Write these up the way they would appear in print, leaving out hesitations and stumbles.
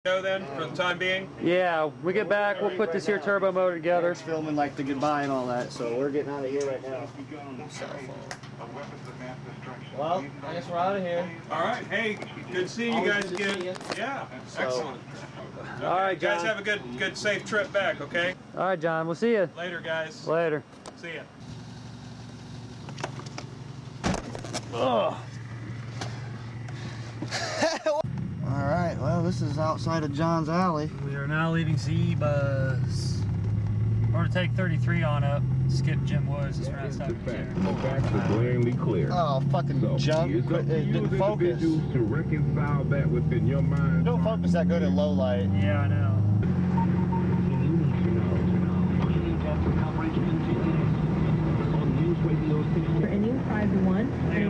Go then for the time being? Yeah, we get back, we'll put this here turbo motor together. It's filming like the goodbye and all that, so we're getting out of here right now. Well, I guess we're out of here. All right. Hey, good seeing you guys again. Yeah, excellent. Okay. All right, John. Guys, have a good, safe trip back. Okay. All right, John. We'll see you later, guys. Later. See ya. Oh. All right. Well, this is outside of John's alley. We are now leaving Zebus. We're gonna take 33 on up. Skip Jim Woods. Just around stop here. The facts are glaringly clear. Oh, fucking junk! It didn't focus. To reconcile that within your mind. Don't focus that good in low light. Yeah, I know.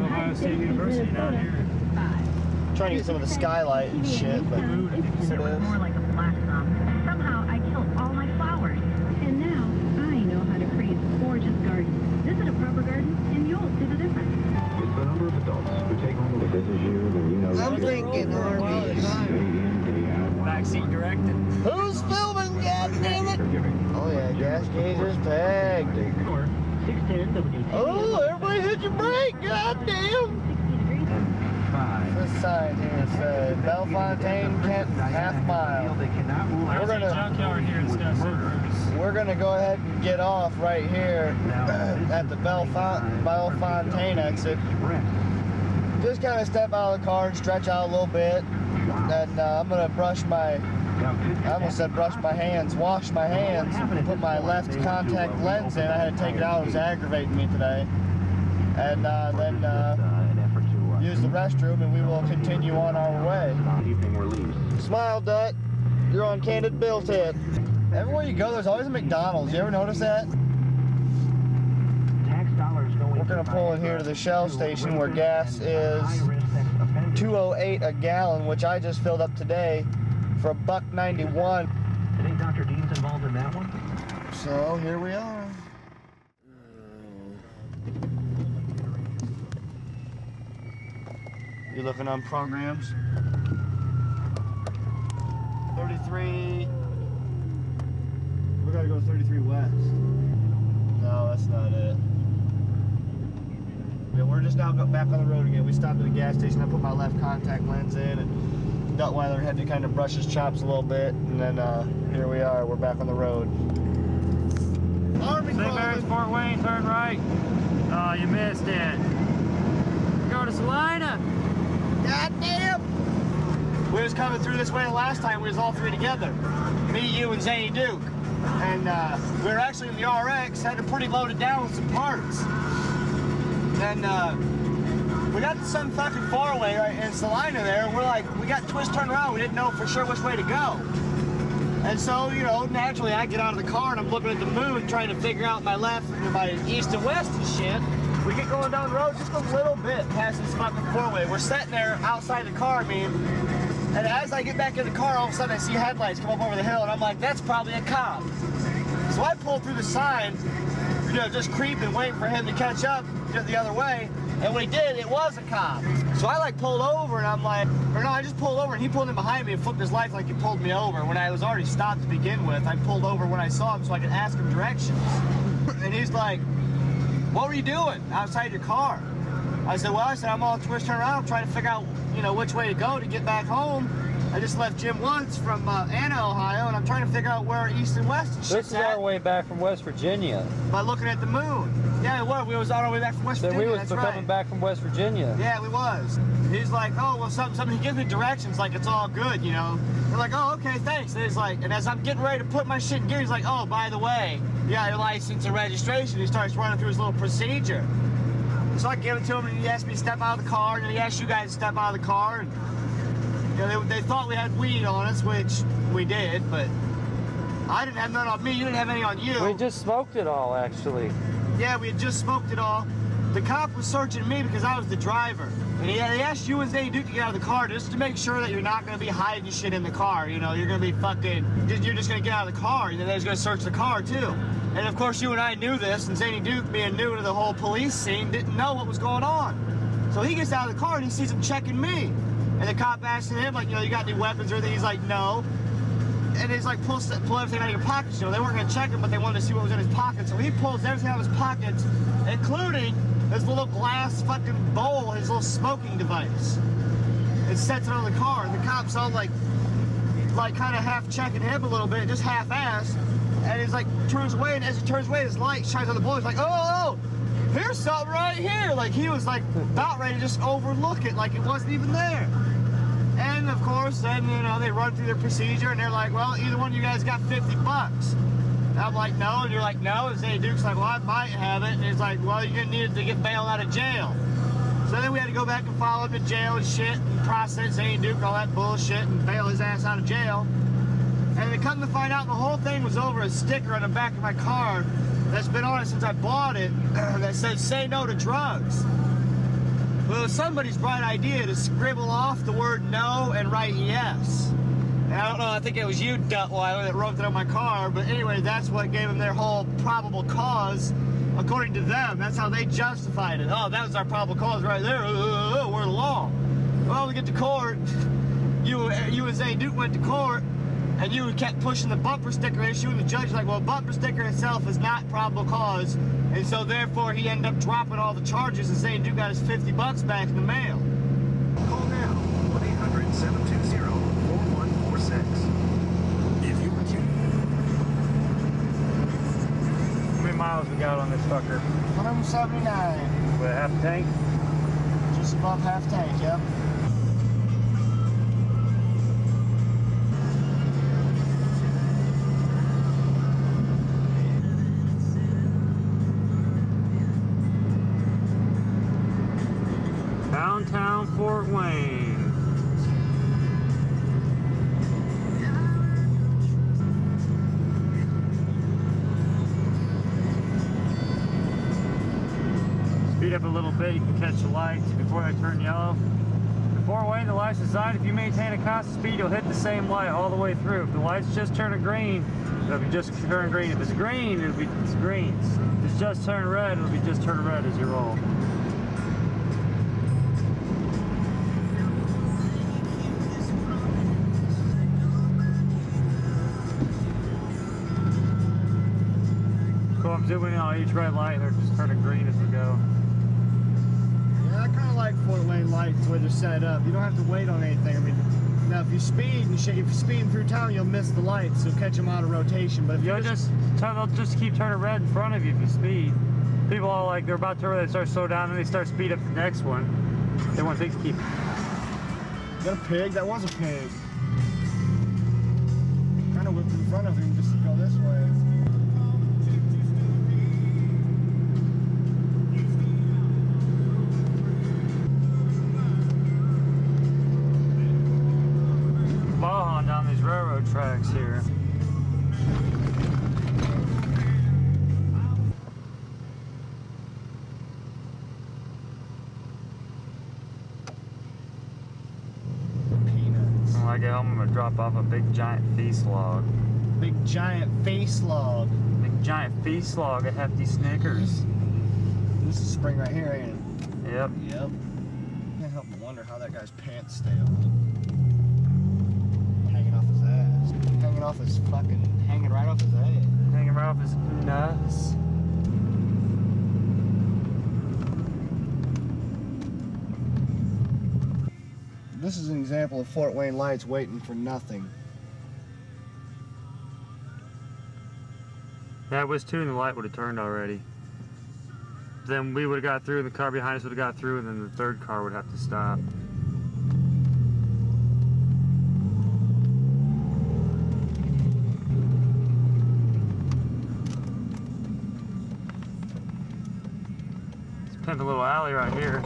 Ohio State University down here. Trying to get some of the skylight and shit, but it was more like a black thumb. Somehow I killed all my flowers, and now I know how to create gorgeous gardens. Visit a proper garden, and you'll see the difference. It's the number of adults who take on the this is you, then you know. I'm thinking Arby's. Backseat directed. Who's filming? God damn it! Oh yeah, gas gauge is pegged. 610 WT. Oh, everybody hit your brake! God damn! This sign here says Bellefontaine, Kent, half mile. We're gonna go ahead and get off right here at the Bellefontaine exit. Just kind of step out of the car and stretch out a little bit. And I'm gonna brush my, I almost said brush my hands, wash my hands, put my left contact lens in. I had to take it out, it was aggravating me today. And then use the restroom, and we will continue on our way. Smile, Dut. You're on Candid Bill Tip. Everywhere you go, there's always a McDonald's. You ever notice that? We're going to pull in here to the Shell station where gas is $2.08 a gallon, which I just filled up today for $1.91. I think Dr. Dean's involved in that one. So here we are. You looking on programs? 33. We gotta go 33 west. No, that's not it. Yeah, we're just now back on the road again. We stopped at a gas station. I put my left contact lens in, and Duttweiler had to kind of brush his chops a little bit, and then here we are. We're back on the road. St. Mary's, Fort Wayne, turn right. Oh, you missed it. Go to Salina. God damn! We was coming through this way the last time. We was all three together. Me, you, and Zany Duke. And we were actually in the RX, had it pretty loaded down with some parts. Then we got to some fucking four-way right in Salina there, and we're like, we got twist turned around. We didn't know for sure which way to go. And so, you know, naturally I get out of the car and I'm looking at the moon trying to figure out my left, my east and west and shit. We get going down the road just a little bit past this fucking four-way. We're sitting there outside the car, and as I get back in the car, all of a sudden I see headlights come up over the hill, and I'm like, that's probably a cop. So I pulled through the sign, you know, just creeping, waiting for him to catch up, get the other way, and when he did, it was a cop. So I like pulled over, and I'm like, or no, I just pulled over, and he pulled in behind me and flipped his lights like he pulled me over. When I was already stopped to begin with, I pulled over when I saw him so I could ask him directions. And he's like, what were you doing outside your car? I said, well, I'm all twist turned around, trying to figure out, you know, which way to go to get back home. I just left Jim Woods from Anna, Ohio, and I'm trying to figure out where east and west and shit's This is our way back from West Virginia. By looking at the moon. Yeah, we was on our way back from West Virginia. We was coming back from West Virginia. Yeah, we was. He's like, oh, well, something. He gives me directions like it's all good, you know. We're like, oh, okay, thanks. And he's like, and as I'm getting ready to put my shit in gear, he's like, oh, by the way, you got your license and registration. He starts running through his little procedure. So I give it to him, and he asked me to step out of the car, and then he asked you guys to step out of the car. And, you know, they thought we had weed on us, which we did, but I didn't have none on me. You didn't have any on you. We just smoked it all, actually. Yeah, we had just smoked it all. The cop was searching me because I was the driver. And he asked you and Zany Duke to get out of the car just to make sure that you're not going to be hiding shit in the car. You know, you're going to be fucking, you're just going to get out of the car, and then they're going to search the car, too. And, of course, you and I knew this, and Zany Duke, being new to the whole police scene, didn't know what was going on. So he gets out of the car, and he sees him checking me. And the cop asking him, like, you know, you got any weapons or anything? He's like, no. And he's like, pull everything out of your pockets. You know, they weren't gonna check him, but they wanted to see what was in his pockets. So he pulls everything out of his pockets, including his little glass fucking bowl, his little smoking device. And sets it on the car. And the cop's all like kind of half checking him a little bit, just half-assed. And he's like, turns away, and as he turns away, his light shines on the bowl. He's like, oh, here's something right here. Like, he was like about ready to just overlook it, like it wasn't even there. And of course, then, you know, they run through their procedure, and they're like, well, either one of you guys got 50 bucks. And I'm like, no. And you're like, no. And Zay Duke's like, well, I might have it. And he's like, well, you're gonna need it to get bailed out of jail. So then we had to go back and follow him to jail and shit, and process Zay Duke and all that bullshit, and bail his ass out of jail. And they come to find out the whole thing was over a sticker on the back of my car that's been on it since I bought it that says, say no to drugs. Well, it was somebody's bright idea to scribble off the word no and write yes. And I don't know, I think it was you, Duttweiler, that wrote that on my car, but anyway, that's what gave them their whole probable cause, according to them. That's how they justified it. Oh, that was our probable cause right there. We're the law. Well, we get to court. You and Zay Duke went to court, and you kept pushing the bumper sticker issue, and the judge was like, well, bumper sticker itself is not probable cause, and so therefore he ended up dropping all the charges, and Zay Duke got his 50 bucks back in the mail. Call now, 1-800-720-4146. If you were How many miles we got on this fucker? 179. With a half tank? Just above half tank, yep. Downtown Fort Wayne. Speed up a little bit, you can catch the lights before they turn yellow. In Fort Wayne, the light's designed, if you maintain a constant speed, you'll hit the same light all the way through. If the light's just turning green, it'll be just turning green. If it's green, it'll be green. If it's just turning red, it'll be just turning red as you roll. I'm zooming in on each red light, and they're just turning green as we go. Yeah, I kind of like Fort Wayne lights the way they're set up. You don't have to wait on anything. I mean, now if you speed and shit, if you're speeding through town, you'll miss the lights. You'll catch them out of rotation. But if they'll just keep turning red in front of you if you speed. People all like they're about to turn red, they start slow down, and they start speed up the next one. They want things to keep. Is that a pig? That was a pig. Kind of whipped in front of him just to go this way. Down these railroad tracks here. Peanuts. When I get home, I'm gonna drop off a big giant feast log. Big giant face log. Big giant feast log of hefty Snickers. This is spring right here, ain't it? Yep. Yep. Can't help but wonder how that guy's pants stay on. Hanging off his ass. Hanging off his fucking, hanging right off his ass. Hanging right off his nuts. This is an example of Fort Wayne lights waiting for nothing. That was too, and the light would have turned already. Then we would have got through, and the car behind us would have got through, and then the third car would have to stop. Let's pimp a little alley right here.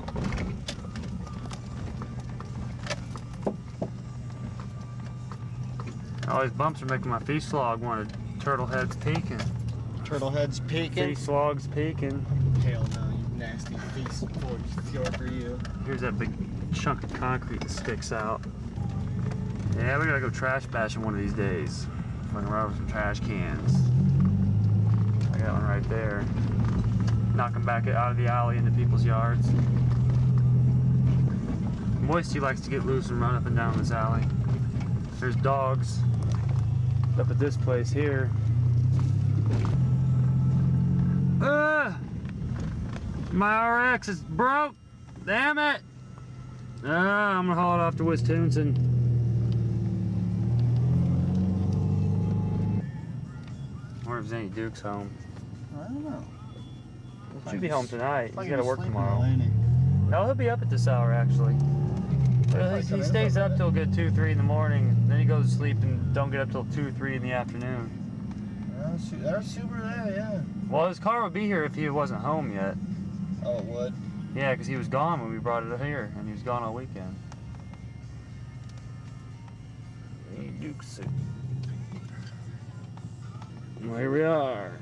All these bumps are making my feast log want to turtle heads peeking. Turtle heads peeking. Feast logs peeking. Hell no, you nasty feast fjord for you. Here's that big chunk of concrete that sticks out. Yeah, we gotta go trash bashing one of these days. Fucking right over some trash cans. I got one right there. Knock them back out of the alley into people's yards. Moisty likes to get loose and run up and down this alley. There's dogs up at this place here. My RX is broke. Damn it. I'm gonna haul it off to Wisconsin. I wonder if Zany Duke's home. I don't know. Should be home tonight. He's gotta work sleeping, tomorrow. ain't he? No, he'll be up at this hour actually. He stays up till good 2, 3 in the morning. Then he goes to sleep and don't get up till 2, 3 in the afternoon. There's Subaru there, yeah. Well, his car would be here if he wasn't home yet. Oh, it would? Yeah, because he was gone when we brought it here, and he was gone all weekend. Hey, Duke suit. Well, here we are.